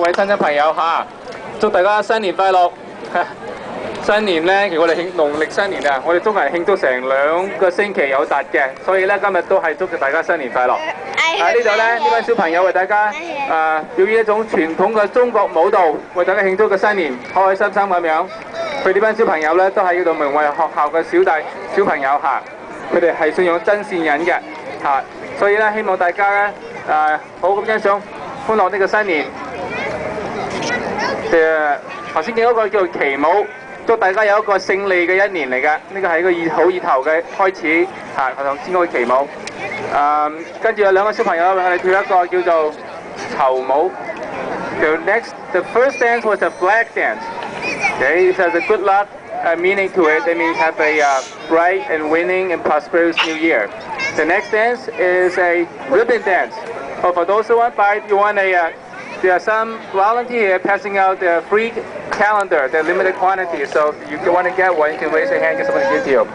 位親戚朋友嚇，祝大家新年快樂！新年咧，其實我哋慶農曆新年啊，我哋中國人慶祝成2個星期有突嘅，所以咧今日都係祝大家新年快樂。喺呢度咧，呢班小朋友為大家表演一種傳統嘅中國舞蹈，為大家慶祝個新年，開開心心咁樣。佢呢班小朋友咧都喺呢度名為學校嘅小朋友嚇，佢哋係信仰真善忍嘅嚇，所以咧希望大家咧好咁欣賞歡樂呢個新年。頭先見嗰個叫做旗舞。祝大家有一個勝利嘅一年嚟嘅，呢個係一個好意頭嘅開始嚇。頭先嗰個旗舞，跟住有2個小朋友，我哋跳一個叫做籌舞。The first dance was a flag dance. Okay, it has a good luck meaning to it. That means have a bright and winning and prosperous new year. The next dance is a ribbon dance. Oh, for those who want buy, you want there are some volunteers passing out the free calendar, the limited quantity. So if you want to get one, you can raise your hand, get someone to give to you.